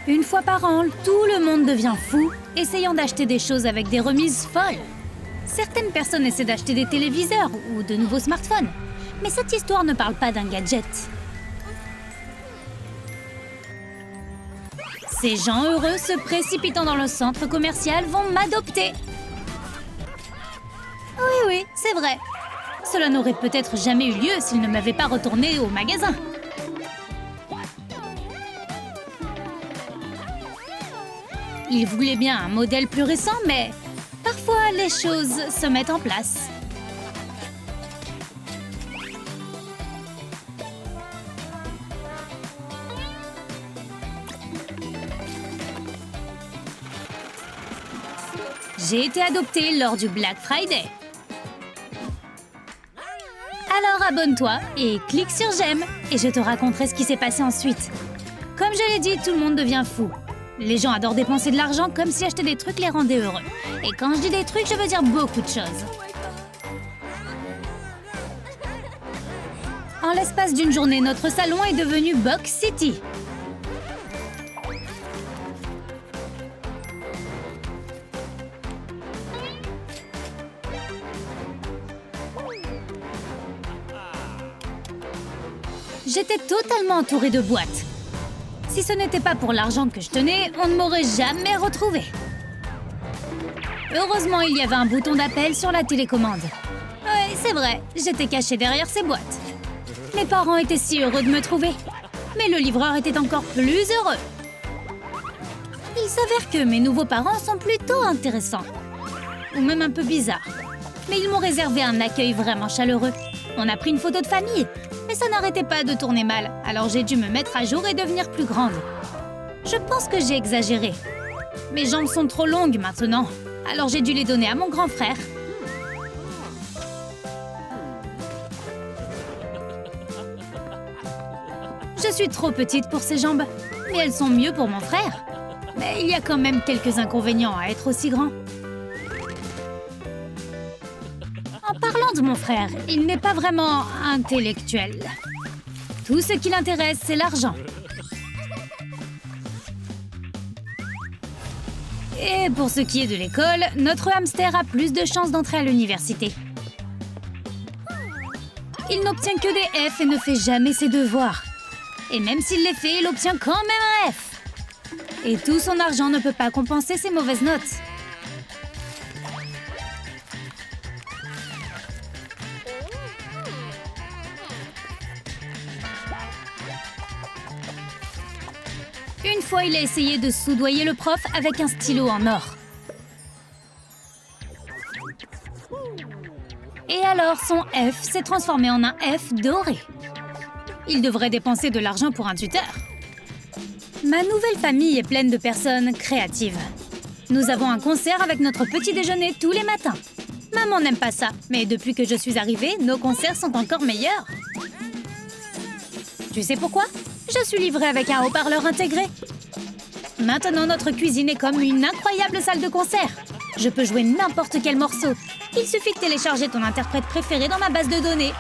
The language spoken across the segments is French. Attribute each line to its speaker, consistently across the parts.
Speaker 1: Une fois par an, tout le monde devient fou, essayant d'acheter des choses avec des remises folles. Certaines personnes essaient d'acheter des téléviseurs ou de nouveaux smartphones. Mais cette histoire ne parle pas d'un gadget. Ces gens heureux se précipitant dans le centre commercial vont m'adopter. Oui, c'est vrai. Cela n'aurait peut-être jamais eu lieu s'ils ne m'avaient pas retourné au magasin. Ils voulaient bien un modèle plus récent, mais parfois les choses se mettent en place. J'ai été adoptée lors du Black Friday. Alors abonne-toi et clique sur j'aime et je te raconterai ce qui s'est passé ensuite. Comme je l'ai dit, tout le monde devient fou. Les gens adorent dépenser de l'argent comme si acheter des trucs les rendait heureux. Et quand je dis des trucs, je veux dire beaucoup de choses. En l'espace d'une journée, notre salon est devenu Box City. J'étais totalement entourée de boîtes. Si ce n'était pas pour l'argent que je tenais, on ne m'aurait jamais retrouvée. Heureusement, il y avait un bouton d'appel sur la télécommande. Oui, c'est vrai, j'étais cachée derrière ces boîtes. Mes parents étaient si heureux de me trouver. Mais le livreur était encore plus heureux. Il s'avère que mes nouveaux parents sont plutôt intéressants. Ou même un peu bizarres. Mais ils m'ont réservé un accueil vraiment chaleureux. On a pris une photo de famille. Mais ça n'arrêtait pas de tourner mal, alors j'ai dû me mettre à jour et devenir plus grande. Je pense que j'ai exagéré. Mes jambes sont trop longues maintenant, alors j'ai dû les donner à mon grand frère. Je suis trop petite pour ses jambes, mais elles sont mieux pour mon frère. Mais il y a quand même quelques inconvénients à être aussi grand. En parlant de mon frère, il n'est pas vraiment intellectuel. Tout ce qui l'intéresse, c'est l'argent. Et pour ce qui est de l'école, notre hamster a plus de chances d'entrer à l'université. Il n'obtient que des F et ne fait jamais ses devoirs. Et même s'il les fait, il obtient quand même un F. Et tout son argent ne peut pas compenser ses mauvaises notes. Une fois, il a essayé de soudoyer le prof avec un stylo en or. Et alors, son F s'est transformé en un F doré. Il devrait dépenser de l'argent pour un tuteur. Ma nouvelle famille est pleine de personnes créatives. Nous avons un concert avec notre petit déjeuner tous les matins. Maman n'aime pas ça, mais depuis que je suis arrivée, nos concerts sont encore meilleurs. Tu sais pourquoi ? Je suis livrée avec un haut-parleur intégré. Maintenant, notre cuisine est comme une incroyable salle de concert. Je peux jouer n'importe quel morceau. Il suffit de télécharger ton interprète préféré dans ma base de données.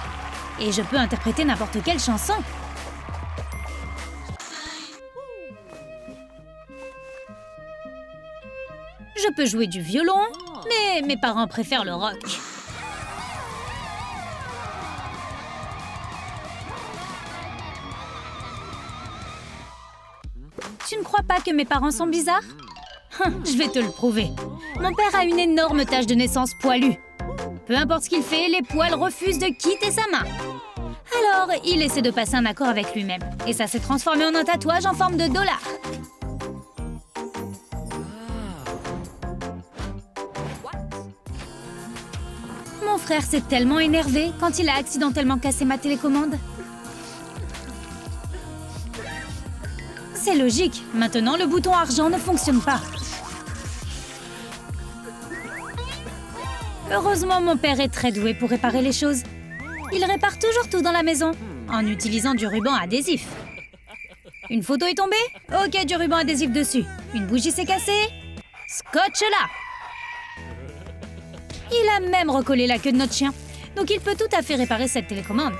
Speaker 1: Et je peux interpréter n'importe quelle chanson. Je peux jouer du violon, mais mes parents préfèrent le rock. Tu ne crois pas que mes parents sont bizarres ? Je vais te le prouver. Mon père a une énorme tache de naissance poilue. Peu importe ce qu'il fait, les poils refusent de quitter sa main. Alors, il essaie de passer un accord avec lui-même. Et ça s'est transformé en un tatouage en forme de dollar. Mon frère s'est tellement énervé quand il a accidentellement cassé ma télécommande. C'est logique. Maintenant, le bouton argent ne fonctionne pas. Heureusement, mon père est très doué pour réparer les choses. Il répare toujours tout dans la maison, en utilisant du ruban adhésif. Une photo est tombée ? Ok, du ruban adhésif dessus. Une bougie s'est cassée ? Scotch là ! Il a même recollé la queue de notre chien, donc il peut tout à fait réparer cette télécommande.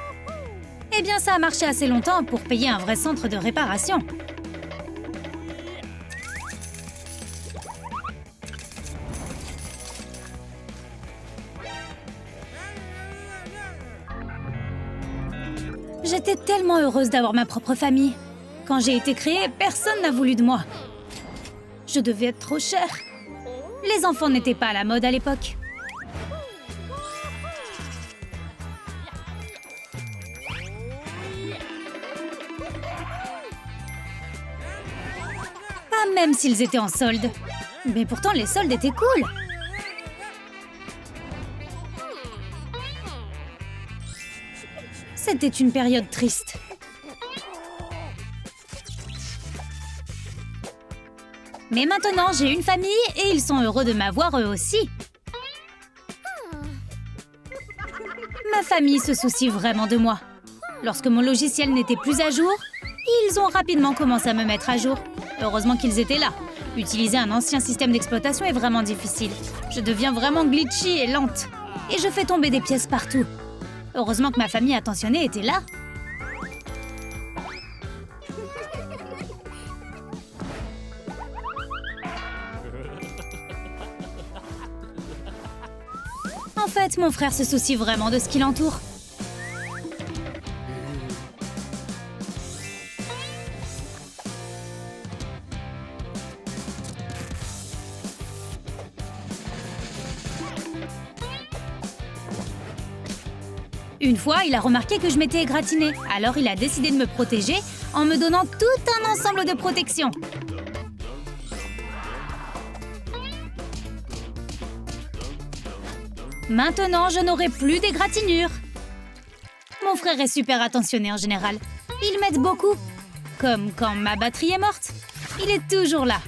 Speaker 1: Eh bien, ça a marché assez longtemps pour payer un vrai centre de réparation. tellement heureuse d'avoir ma propre famille. Quand j'ai été créée, personne n'a voulu de moi. Je devais être trop chère. Les enfants n'étaient pas à la mode à l'époque. Pas même s'ils étaient en solde. Mais pourtant, les soldes étaient cool. C'était une période triste. Mais maintenant, j'ai une famille et ils sont heureux de m'avoir eux aussi. Ma famille se soucie vraiment de moi. Lorsque mon logiciel n'était plus à jour, ils ont rapidement commencé à me mettre à jour. Heureusement qu'ils étaient là. Utiliser un ancien système d'exploitation est vraiment difficile. Je deviens vraiment glitchy et lente. Et je fais tomber des pièces partout. Heureusement que ma famille attentionnée était là. En fait, mon frère se soucie vraiment de ce qui l'entoure. Une fois, il a remarqué que je m'étais égratignée. Alors, il a décidé de me protéger en me donnant tout un ensemble de protections. Maintenant, je n'aurai plus d'égratignures. Mon frère est super attentionné en général. Il m'aide beaucoup. Comme quand ma batterie est morte. Il est toujours là.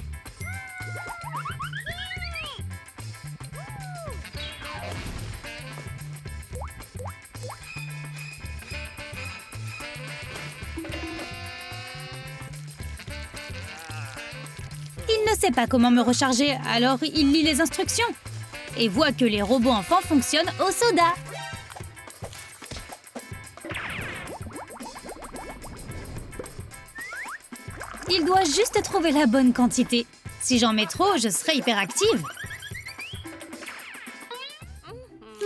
Speaker 1: Il ne sait pas comment me recharger, alors il lit les instructions. Et voit que les robots enfants fonctionnent au soda. Il doit juste trouver la bonne quantité. Si j'en mets trop, je serai hyperactive.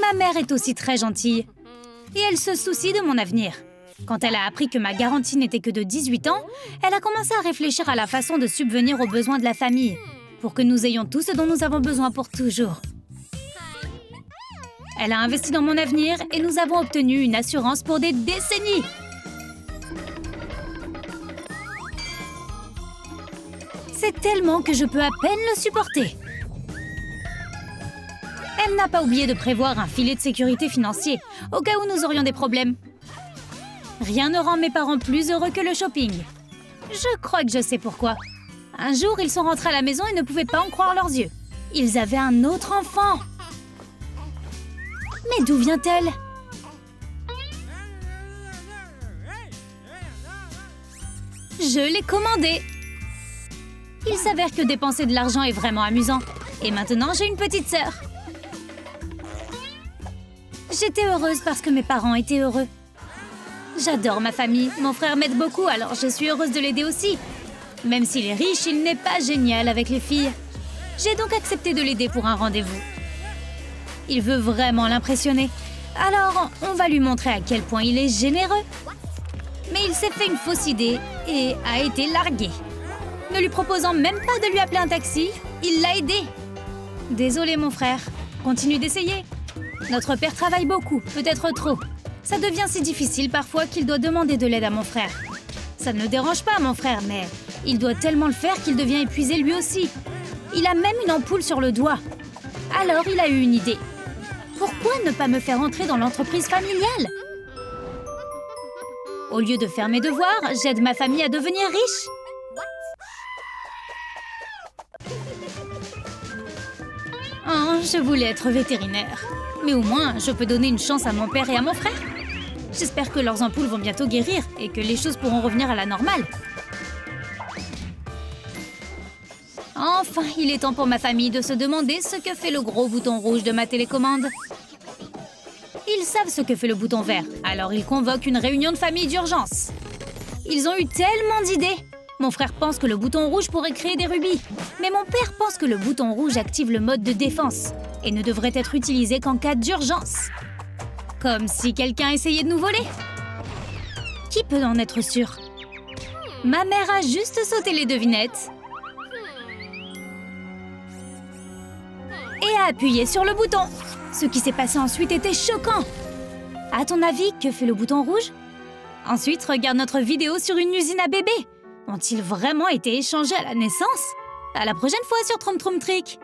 Speaker 1: Ma mère est aussi très gentille. Et elle se soucie de mon avenir. Quand elle a appris que ma garantie n'était que de 18 ans, elle a commencé à réfléchir à la façon de subvenir aux besoins de la famille, pour que nous ayons tout ce dont nous avons besoin pour toujours. Elle a investi dans mon avenir et nous avons obtenu une assurance pour des décennies. C'est tellement que je peux à peine le supporter. Elle n'a pas oublié de prévoir un filet de sécurité financier, au cas où nous aurions des problèmes. Rien ne rend mes parents plus heureux que le shopping. Je crois que je sais pourquoi. Un jour, ils sont rentrés à la maison et ne pouvaient pas en croire leurs yeux. Ils avaient un autre enfant. Mais d'où vient-elle? Je l'ai commandée. Il s'avère que dépenser de l'argent est vraiment amusant. Et maintenant, j'ai une petite sœur. J'étais heureuse parce que mes parents étaient heureux. J'adore ma famille. Mon frère m'aide beaucoup, alors je suis heureuse de l'aider aussi. Même s'il est riche, il n'est pas génial avec les filles. J'ai donc accepté de l'aider pour un rendez-vous. Il veut vraiment l'impressionner. Alors, on va lui montrer à quel point il est généreux. Mais il s'est fait une fausse idée et a été largué. Ne lui proposant même pas de lui appeler un taxi, il l'a aidé. Désolé mon frère, continue d'essayer. Notre père travaille beaucoup, peut-être trop. Ça devient si difficile parfois qu'il doit demander de l'aide à mon frère. Ça ne le dérange pas mon frère, mais il doit tellement le faire qu'il devient épuisé lui aussi. Il a même une ampoule sur le doigt. Alors il a eu une idée. Pourquoi ne pas me faire entrer dans l'entreprise familiale? Au lieu de faire mes devoirs, j'aide ma famille à devenir riche. Oh, je voulais être vétérinaire. Mais au moins, je peux donner une chance à mon père et à mon frère. J'espère que leurs ampoules vont bientôt guérir et que les choses pourront revenir à la normale. Enfin, il est temps pour ma famille de se demander ce que fait le gros bouton rouge de ma télécommande. Ils savent ce que fait le bouton vert, alors ils convoquent une réunion de famille d'urgence. Ils ont eu tellement d'idées. Mon frère pense que le bouton rouge pourrait créer des rubis. Mais mon père pense que le bouton rouge active le mode de défense et ne devrait être utilisé qu'en cas d'urgence. Comme si quelqu'un essayait de nous voler. Qui qui peut en être sûr? Ma mère a juste sauté les devinettes et a appuyé sur le bouton. Ce qui s'est passé ensuite était choquant. À ton avis, que fait le bouton rouge? Ensuite, regarde notre vidéo sur une usine à bébés. Ont-ils vraiment été échangés à la naissance? À la prochaine fois sur Troum Troum Trick.